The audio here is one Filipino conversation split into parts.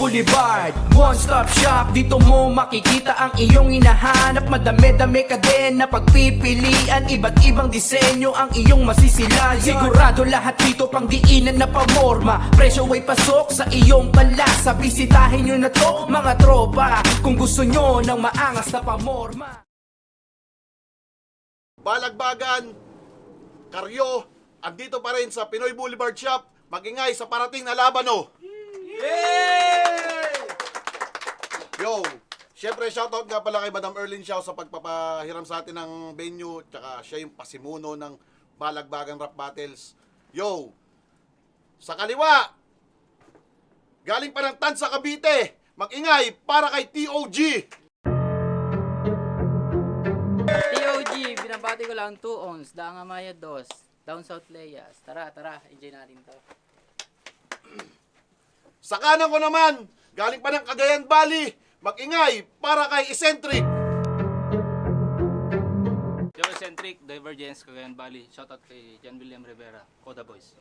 Boulevard, one-stop shop. Dito mo makikita ang iyong hinahanap. Madami-dami ka din na pagpipilian. Iba't ibang disenyo ang iyong masisilayan. Sigurado lahat dito pang diinan na pamorma. Presyo ay pasok sa iyong palasa. Bisitahin nyo na to mga tropa, kung gusto nyo ng maangas na pamorma. Balagbagan, Karyo, andito pa rin sa Pinoy Boulevard Shop. Magingay sa parating na laban, oh! Yay! Yo, syempre shoutout nga pala kay Madam Erlyn Xiao sa pagpapahiram sa atin ng venue, tsaka siya yung pasimuno ng Balagbagan Rap Battles. Yo, sa kaliwa, galing pa ng Tansa, Cavite, magingay para kay TOG. TOG, binabati ko lang 2 ons, Daang Amaya 2, Down South Leyas. Tara, enjoy natin to. Sa kanan ko naman, galing pa ng Cagayan Valley, magingay para kay Eccentric. Yo, Eccentric, Divergence, Cagayan Valley. Shoutout kay John William Rivera, Coda Boys.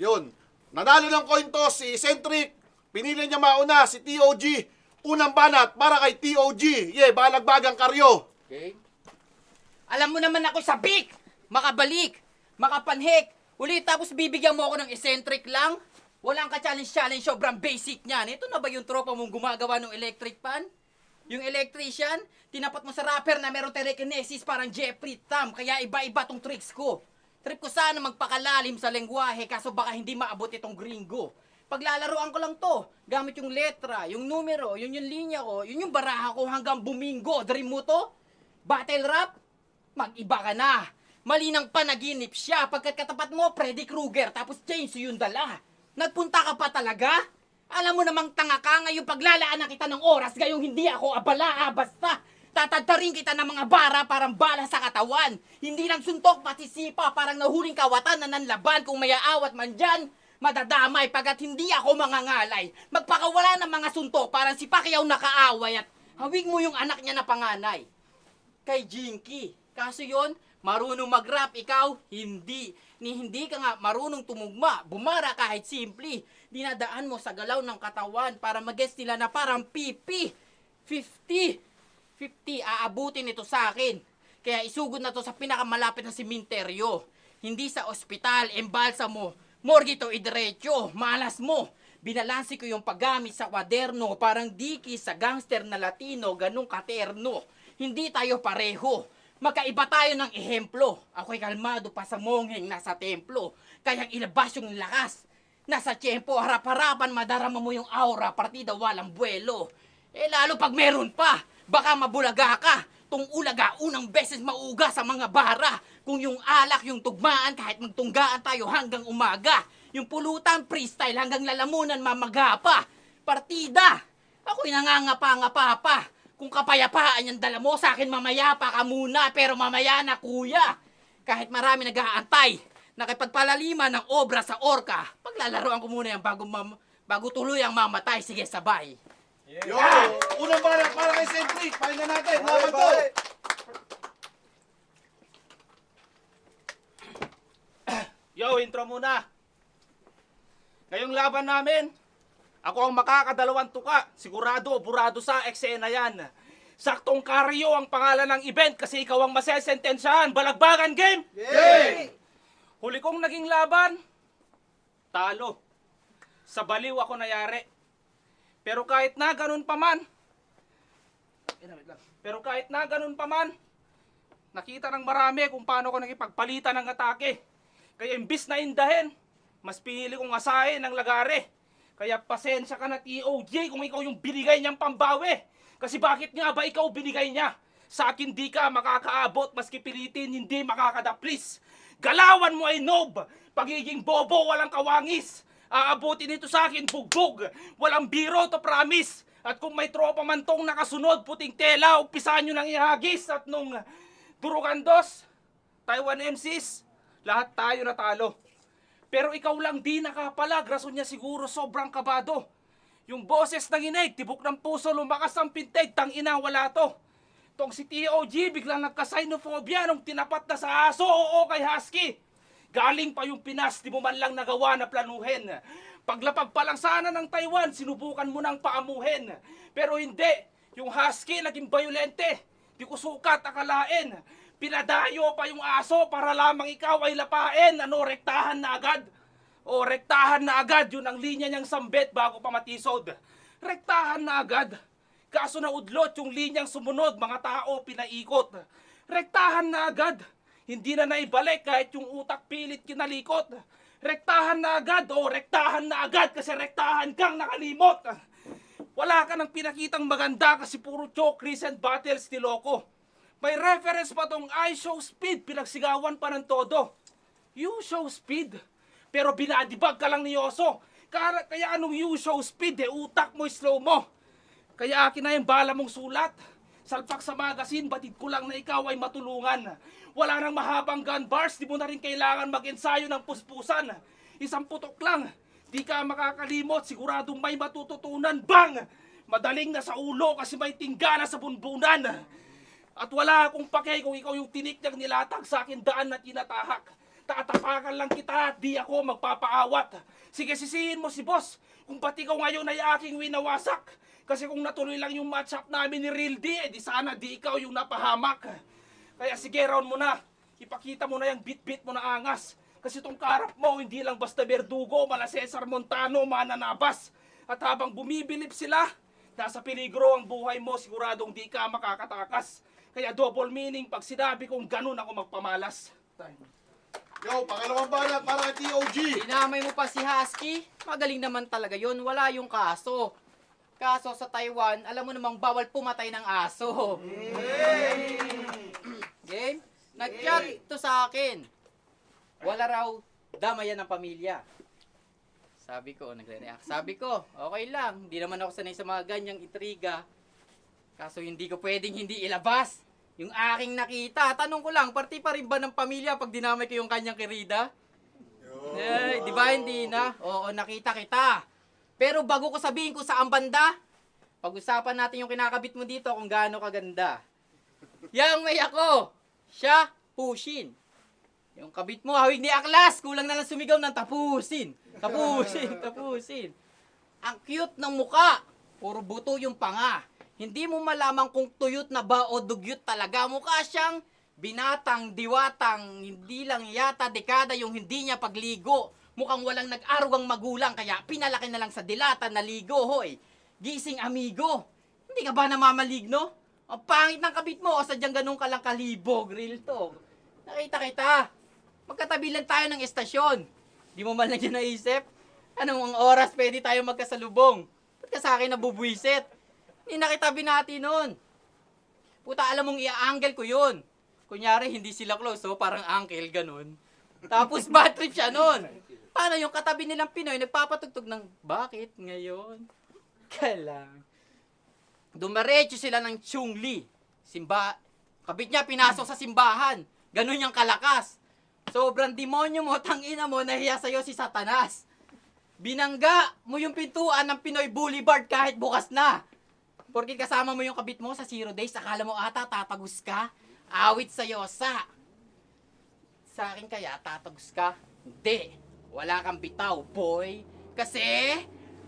Yun, nanalo ng coin toss si Eccentric. Pinili niya mauna si TOG. Unang banat para kay TOG. Balagbagang Karyo. Okay? Alam mo naman ako sabik, makabalik, makapanhik. Ulit tapos bibigyan mo ako ng eccentric lang? Walang ka-challenge, sobrang basic niyan. Ito na ba yung tropa mong gumagawa ng electric pan? Yung electrician, tinapat mo sa rapper na meron telekinesis parang Jeffrey Tam, kaya iba-iba tong tricks ko. Trip ko sana magpakalalim sa lengguwahe, kaso baka hindi maabot itong gringo. Paglalaroan ko lang to, gamit yung letra, yung numero, yun yung linya ko, yun yung baraha ko hanggang bumingo. Dream mo to? Battle rap? Mag-iba ka na. Malinang panaginip siya, pagkat katapat mo, Freddy Krueger, tapos chainsaw yung dala. Nagpunta ka pa talaga? Alam mo namang tanga ka, ngayon paglalaan na kita ng oras, gayong hindi ako abala, basta. Tatadtarin kita ng mga bara parang bala sa katawan. Hindi lang suntok, pati sipa, parang nahuling kawatan na nanlaban. Kung may aawat man dyan, madadamay pagkat hindi ako mangangalay. Magpakawala ng mga suntok, parang si Pacquiao nakaaway at hawig mo yung anak niya na panganay. Kay Jinky, kaso yon marunong mag-rap, ikaw, hindi. Hindi ka nga marunong tumugma, bumara kahit simple. Dinadaan mo sa galaw ng katawan para mag-guess nila na parang pipi. 50 aabutin ito sa akin. Kaya isugod na to sa pinakamalapit na simenteryo. Hindi sa ospital, embalsa mo. Morgue to idiretso, malas mo. Binalansi ko yung paggamit sa kwaderno, parang diki sa gangster na Latino, ganung katerno. Hindi tayo pareho. Magkaiba tayo ng ehemplo. Ako'y kalmado pa sa mongheng nasa templo. Kayang ilabas yung lakas. Nasa tiyempo, harap-harapan, madarama mo yung aura, partida walang buwelo. Lalo pag meron pa, baka mabulaga ka. Tung ulaga, unang beses mauga sa mga bara. Kung yung alak, yung tugmaan, kahit magtunggaan tayo hanggang umaga. Yung pulutan, freestyle, hanggang lalamunan, mamagapa. Partida, ako'y nangangapa-ngapa pa. Kung kapayapaan yung dala mo, sa akin mamaya pa ka muna, pero mamaya na kuya. Kahit marami nag-aantay, nakipagpalaliman ng obra sa orka, paglalaroan ko muna yan bago tuloy ang mamatay. Sige, sabay. Yo, unang banat para kay Eccentric. Pakinggan natin, laban to. Yo, intro muna. Ngayong laban namin, ako ang makakadalawang tuka. Sigurado, burado sa eksena yan. Saktong Karyo ang pangalan ng event kasi ikaw ang masesentensyahan. Balagbagan game! Yay! Huli kong naging laban, talo. Sa baliw ako nayari. Pero kahit na ganun pa man, nakita ng marami kung paano ko nakipagpalitan ng atake. Kaya imbis na indahin, mas pinili kong asahin ng lagare. Kaya pasensya ka na TOG kung ikaw yung binigay niyang pambawi. Kasi bakit nga ba ikaw binigay niya? Sa akin di ka makakaabot, maski pilitin hindi makakadaplis. Galawan mo ay noob, pagiging bobo walang kawangis. Aabutin ito sa akin bugbog, walang biro to promise. At kung may tropa man tong nakasunod, puting tela, umpisahan nyo nang ihagis. At nung Durugandos, Taiwan MCs, lahat tayo natalo. Pero ikaw lang di nakapalag, rason niya siguro sobrang kabado. Yung boses ng inig, tibok ng puso, lumakas ang pintig, tangina wala to. Tong si TOG, biglang nagka-xenophobia nung tinapat na sa aso, oo kay Husky. Galing pa yung Pinas, di mo man lang nagawa na planuhin. Paglapag pa lang sana ng Taiwan, sinubukan mo nang paamuhin. Pero hindi, yung husky naging bayolente. Di ko sukat akalain. Pinadayo pa yung aso para lamang ikaw ay lapain. Ano, rektahan na agad? O, rektahan na agad, yun ang linya niyang sambit bago pa matisod. Rektahan na agad. Kaso na udlot yung linyang sumunod, mga tao pinaikot. Rektahan na agad. Hindi na naibalik kahit yung utak pilit kinalikot. Rektahan na agad, o rektahan na agad kasi rektahan kang nakalimot. Wala ka nang pinakitang maganda kasi puro choke, recent battles, niloko. May reference pa tong I show speed, pinagsigawan pa ng todo. You show speed, pero binadibag ka lang ni Yoso. Kaya anong you show speed, utak mo slow mo. Kaya akin na yung bala mong sulat. Salpak sa magazine, batid ko lang na ikaw ay matulungan. Wala nang mahabang gun bars, di mo na rin kailangan mag-ensayo ng puspusan. Isang putok lang, di ka makakalimot, siguradong may matututunan. Bang! Madaling na sa ulo kasi may tinggana sa bunbunan. At wala akong pake kung ikaw yung tiniknyang nilatag sa akin daan na tinatahak. Tatapakan lang kita at di ako magpapaawat. Sige, sisihin mo si boss kung ba't ikaw ngayon ay aking winawasak. Kasi kung natuloy lang yung match-up namin ni Real D, di sana di ikaw yung napahamak. Kaya sige, round mo na. Ipakita mo na yung bit-bit mo na angas. Kasi tong karap mo, hindi lang basta Verdugo, mala Cesar Montano, mananabas. At habang bumibilip sila, nasa peligro ang buhay mo, siguradong di ka makakatakas. Kaya double meaning pag sinabi kong ganun ako magpamalas. Yo, pangalawang banat para kay TOG. Dinamay mo pa si Husky? Magaling naman talaga yun, wala yung kaso. Kaso sa Taiwan, alam mo namang bawal pumatay ng aso. Game? Nag-chat to sa akin. Wala raw damayan ng pamilya. Sabi ko, nagre-react. Sabi ko, okay lang. Hindi naman ako sanay sa mga ganyang intriga. Kaso hindi ko pwedeng hindi ilabas. Yung aking nakita, tanong ko lang, party pa rin ba ng pamilya pag dinamay ko yung kanyang kirida? Eh, di ba hindi na? Oo, nakita kita. Pero bago ko sabihin kung saan banda, pag-usapan natin yung kinakabit mo dito kung gaano kaganda. Yang may ako, siya, Pushin. Yung kabit mo, hawig ni Aklas, kulang na lang sumigaw ng tapusin. Tapusin, tapusin. Ang cute ng muka, puro buto yung panga. Hindi mo malaman kung tuyot na ba o dugyot talaga. Mukha siyang binatang, diwatang, hindi lang yata dekada yung hindi niya pagligo. Mukhang walang nag-arugang magulang kaya pinalaki na lang sa dilata na ligo, hoy. Gising amigo. Hindi ka ba namamaligno? Ang pangit ng kabit mo o sadyang ganun ka lang kalibog, real talk. Nakita kita. Magkatabi lang tayo ng estasyon. Di mo man lang yan naisip? Anong oras pwede tayo magkasalubong? Ba't ka sa akin nabubwisit? Hindi na kita binati nun. Puta, alam mong i-angle ko yun. Kunyari, hindi sila close, so parang uncle, ganun. Tapos bad trip siya nun. Paano yung katabi nilang Pinoy nagpapatugtog ng bakit ngayon? Kailang. Dumaretso sila ng Chungli. Kabit niya pinasok sa simbahan. Ganun yung kalakas. Sobrang demonyo mo, tangina mo, nahiya sa'yo si Satanas. Binangga mo yung pintuan ng Pinoy Boulevard kahit bukas na. Porque kasama mo yung kabit mo sa 0 days, akala mo ata tatagus ka. Awit sa'yo, sa akin kaya tatagus ka? Hindi. Wala kang bitaw, boy. Kasi,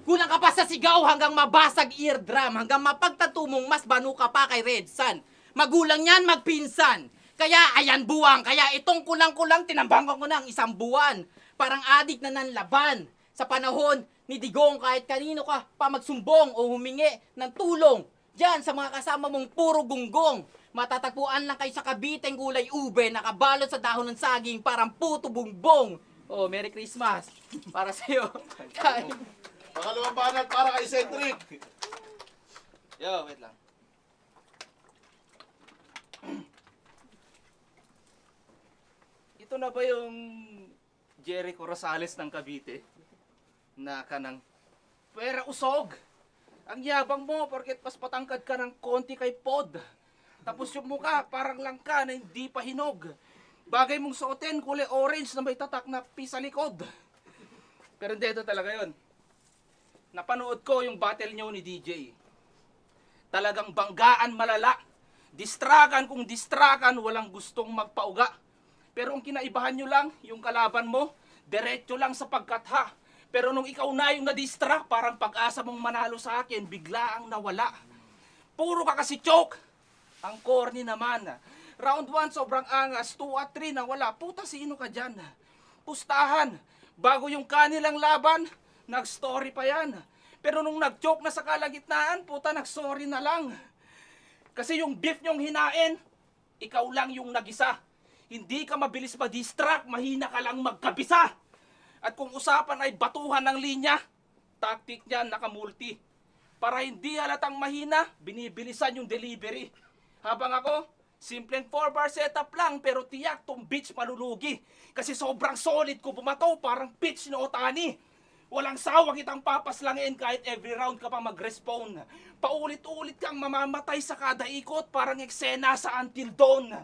kulang ka pa sa sigaw hanggang mabasag eardrum, hanggang mapagtato mong mas banu ka pa kay Red Sun. Magulang yan, magpinsan. Kaya, ayan buwang. Kaya itong kulang-kulang, tinambangan ko ng 1 buwan. Parang adik na nanlaban. Sa panahon ni Digong, kahit kanino ka pa magsumbong o humingi ng tulong. Diyan, sa mga kasama mong puro gunggong. Matatagpuan lang kayo sa Cavite kulay ube, nakabalot sa dahon ng saging, parang puto bumbong. Oh, Merry Christmas. Para sa'yo. Pangalawang banat para kay Centric. Yo, wait lang. Ito na ba yung Jericho Rosales ng Cavite? Na kanang pera usog. Ang yabang mo porket pas patangkad ka ng konti kay Pod. Tapos yung mukha parang langka na hindi pa hinog. Bagay mong suotin kulay orange na may tatak na P sa likod. Pero hindi, ito talaga yun. Napanood ko yung battle nyo ni DJ. Talagang banggaan malala. Distrakan kung distrakan, walang gustong magpauga. Pero ang kinaibahan nyo lang, yung kalaban mo, diretso lang sa pagkatha. Pero nung ikaw na yung na-distract, parang pag-asa mong manalo sa akin, bigla ang nawala. Puro ka kasi choke. Ang corny naman. Round 1, sobrang angas. 2 at 3, nawala. Puta, sino ka dyan? Pustahan. Bago yung kanilang laban, nag-story pa yan. Pero nung nag-choke na sa kalagitnaan, puta, nag-sorry na lang. Kasi yung beef nyong hinain, ikaw lang yung nag-isa. Hindi ka mabilis ma-distract, mahina ka lang magkabisa. At kung usapan ay batuhan ng linya, tactic niyan nakamulti. Para hindi halatang mahina, binibilisan yung delivery. Habang ako, simpleng 4-bar setup lang, pero tiyak tong bitch malulugi. Kasi sobrang solid ko bumato, parang pitch ni Otani. Walang sawa kitang papaslangin kahit every round ka pa mag-respawn. Paulit-ulit kang mamamatay sa kada ikot, parang eksena sa Until Dawn.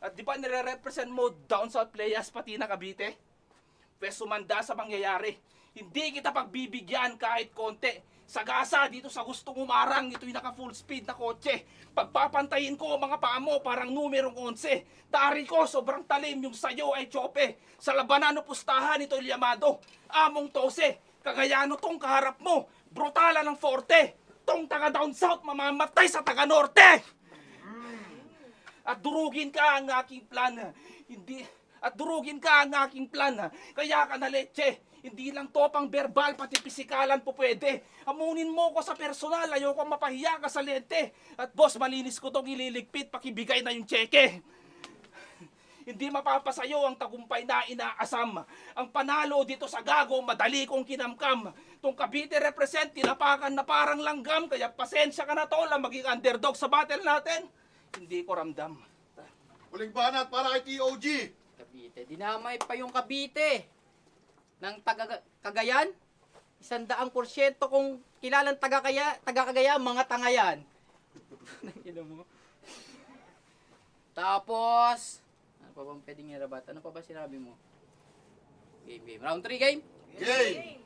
At di ba nire-represent mo down South Playas pati na Cavite? Pwes sumanda sa mangyayari. Hindi kita pagbibigyan kahit konti. Sagasa dito sa gustong umarang, ito'y naka full speed na kotse. Pagpapantayin ko mga paa mo parang numerong 11. Tari ko sobrang talim, yung sayo ay tsope. Sa labanan o pustahan ito'y Yamado. Among tose, Kagayano tong kaharap mo. Brutala ng forte. Tong taga down south mamamatay sa taga norte. At durugin ka ang aking plan. At durugin ka ang aking plan. Kaya ka na leche. Hindi lang to pang verbal, pati pisikalan po pwede. Amunin mo ko sa personal, ayoko mapahiya ka sa lente. At boss, malinis ko tong ililigpit, pakibigay na yung tseke. Hindi mapapasayo ang tagumpay na inaasam. Ang panalo dito sa gago, madali kong kinamkam. Tong Cavite represent, tinapakan na parang langgam. Kaya pasensya ka na tol, ang maging underdog sa battle natin. Hindi ko ramdam. Huling banat para kay TOG. Cavite, dinamay pa yung Cavite. Ng Cagayan, 100% kung kilalang taga-Cagayan, mga tangayan. Ino mo. Tapos, ano pa bang pwedeng irabat? Ano pa ba sinabi mo? Game. Round 3 game? Game!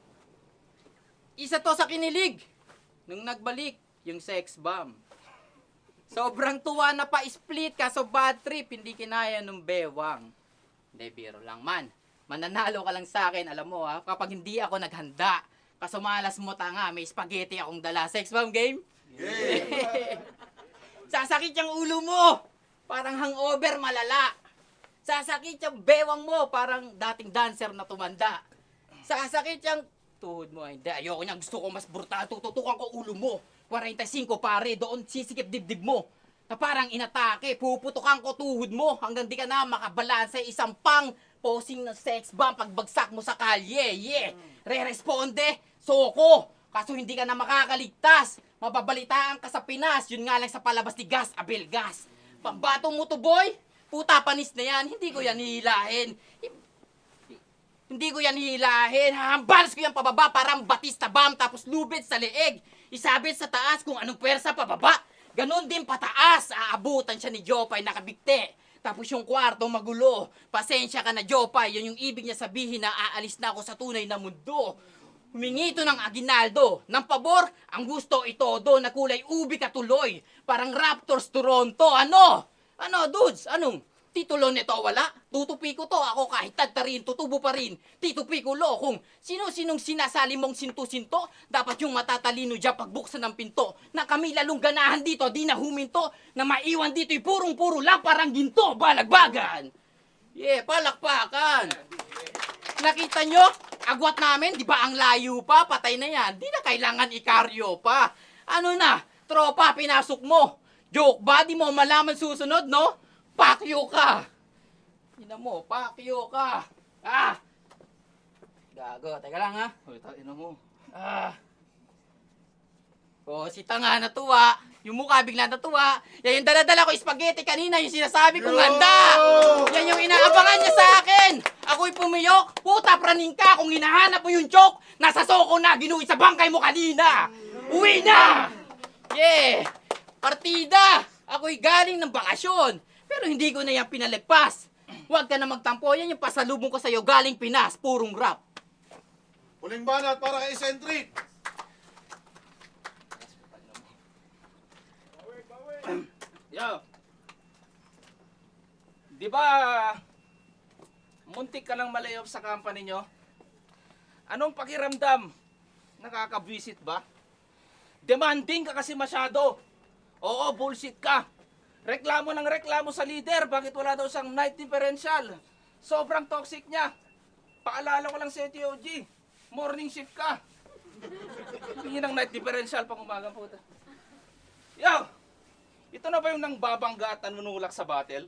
Isa to sa kinilig. Nung nagbalik, yung sex bomb. Sobrang tuwa na pa-split ka, so bad trip, hindi kinaya nung bewang. Hindi, biro lang man. Mananalo ka lang sa akin, alam mo ha, kapag hindi ako naghanda. Kasumalas mo tanga, may spaghetti akong dala. Sex bomb game? Game! Sasakit yung ulo mo, parang hangover malala. Sasakit yung bewang mo, parang dating dancer na tumanda. Sasakit yung tuhod mo. Hindi, ayoko niya, gusto ko mas brutal. Tututukan ko ulo mo. 45 pare, doon sisikip dibdib mo. Na parang inatake, puputukan ko tuhod mo hanggang di ka na makabalanse, isang pang posing ng sex bomb pagbagsak mo sa kalye. Yeah. Re-responde, soko. Kaso hindi ka na makakaligtas. Mababalitaan ka sa Pinas, yun nga lang sa palabas ni Gas Abel Gas. Pambato mo to boy, puta panis na yan, hindi ko yan hihilahin. Hindi ko yan hihilahin, hahambals ko yan pababa parang Batista bomb tapos lubid sa leeg. Isabit sa taas kung anong pwersa pababa. Ganon din pataas, aabutan siya ni Jopay nakabigte. Tapos yung kwarto magulo. Pasensya ka na Jopay, yun yung ibig niya sabihin na aalis na ako sa tunay na mundo. Humingi ito ng aginaldo. Ng pabor, ang gusto itodo na kulay ubi katuloy. Parang Raptors Toronto. Ano? Ano dudes? Anong? Titulo nito wala? Tutupi ko to. Ako kahit tadtarin, tutubo pa rin. Titupi ko lo. Kung sino-sinong sinasali mong sinto-sinto, dapat yung matatalino dyan pagbuksan ng pinto. Na kami lalong ganahan dito, di na huminto. Na maiwan dito'y purong-puro lang parang ginto. Balagbagan. Yeah, palakpakan. Nakita nyo? Agwat namin, di ba ang layo pa? Patay na yan. Di na kailangan ikaryo pa. Ano na? Tropa, pinasok mo. Joke ba? Di mo malaman susunod, no? Pakyo ka! Ina mo, pakyo ka! Ah! Gago, teka lang ha. Hoy, ina mo. Ah! Oh, si tanga natuwa. Yung mukha bigla natuwa. Yan yung daladala ko spaghetti kanina, yung sinasabi kong handa! Yan yung inaabangan niya sa akin! Ako'y pumiyok! Puta, praning ka! Kung hinahanap mo yung joke, nasa soko na, ginuwi sa bangkay mo kanina! Uwi na! Yeah! Partida! Ako'y galing ng bakasyon! Pero hindi ko na yan pinalagpas. Huwag ka na magtampo. Yan yung pasalubong ko sa'yo galing Pinas. Purong rap. Huling banat para kay Eccentric. Yo. Di ba muntik ka lang malayoff sa company nyo. Anong pakiramdam? Nakakabwisit ba? Demanding ka kasi masyado. Oo, bullshit ka. Reklamo ng reklamo sa leader, bakit wala daw siyang night differential? Sobrang toxic niya. Paalala ko lang sa TOG, morning shift ka. Hindi ng night differential pang umagang puta. Yo! Ito na ba yung nang babangga at nanunulak sa battle?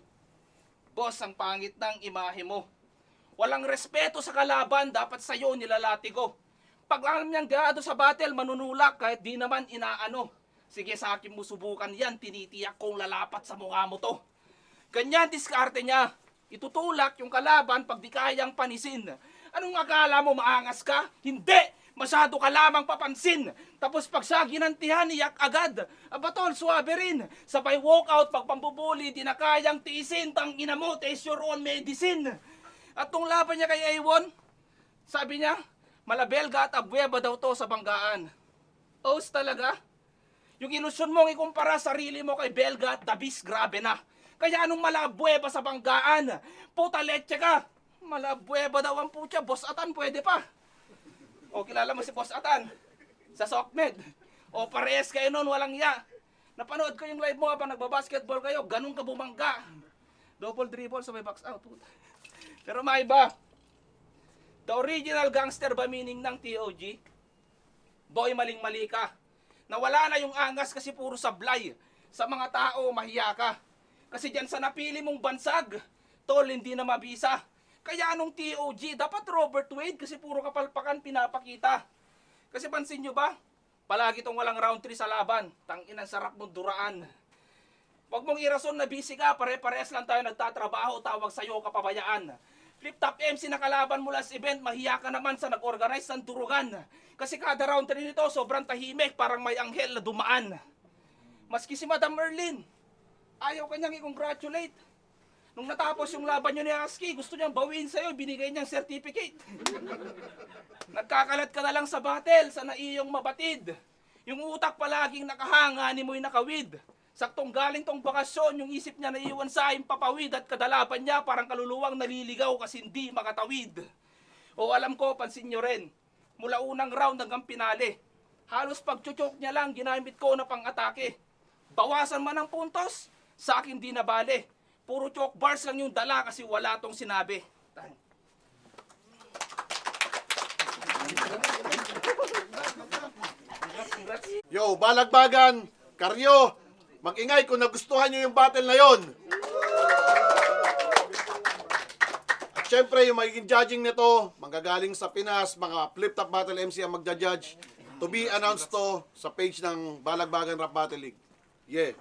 Boss, ang pangit ng imahe mo. Walang respeto sa kalaban, dapat sa'yo nilalatigo. Pag alam niyang gaado sa battle, manunulak kahit di naman inaano. Sige, sa akin mo subukan yan, tinitiyak kong lalapat sa mukha mo to. Ganyan diskarte niya. Itutulak yung kalaban pag di kayang panisin. Anong akala mo, maangas ka? Hindi! Masyado ka lamang papansin. Tapos pag siya ginantihan, iyak agad. Abatol, suwabe rin. Sabay walkout, pag pambubuli, di na kayang tiisin. Tangina mo, taste your own medicine. At tong laban niya kay Awon, sabi niya, malabelga at abweba daw to sa banggaan. Os talaga? Yung ilusyon mong ikumpara sarili mo kay Belga at Dabis, grabe na. Kaya anong malabweba sa banggaan? Puta leche ka. Malabweba daw ang putya, Boss Atan, pwede pa. O kilala mo si Boss Atan sa Sokmed. O parehas kayo nun, walang ya. Napanood ko yung live mo habang nagbabasketball kayo, ganun ka bumangga. Double dribble sa may box out. Puta. Pero may iba. The original gangster ba meaning ng TOG? Boy, maling-mali ka. Nawala na yung angas kasi puro sablay. Sa mga tao, mahiya ka. Kasi dyan sa napili mong bansag, tol, hindi na mabisa. Kaya anong TOG, dapat Robert Wade kasi puro kapalpakan pinapakita. Kasi pansin nyo ba? Palagi tong walang round 3 sa laban. Tangin ang sarap mong duraan. Huwag mong irason na busy ka, pare-parehas lang tayo nagtatrabaho, tawag sa'yo kapabayaan. Flip-top MC na kalaban mo last event, mahiya ka naman sa nag-organize ng turugan. Kasi kada round 3 nito, sobrang tahimik, parang may anghel na dumaan. Maski si Madam Merlin, ayaw kanyang i-congratulate. Nung natapos yung laban nyo ni Husky, gusto niyang bawiin sa'yo, binigay niyang certificate. Nagkakalat ka na lang sa battle, sa naiyong mabatid. Yung utak palaging nakahanga, ni mo'y nakawid. Saktong galing tong bakasyon, yung isip niya naiiwan sa aking papawid at kadalapan niya parang kaluluwang naliligaw kasi hindi makatawid. O alam ko, pansin nyo rin, mula unang round hanggang pinali, halos pagchuchok niya lang ginamit ko na pang-atake. Bawasan man ang puntos, sa akin di nabale. Puro choke bars lang yung dala kasi wala tong sinabi. Yo, balagbagan, Karyo, mag-ingay kung nagustuhan nyo yung battle na yon. At syempre, yung magiging judging nito, manggagaling sa Pinas, mga flip-top battle MC ang magja-judge. To be announced to sa page ng Balagbagan Rap Battle League. Yeah.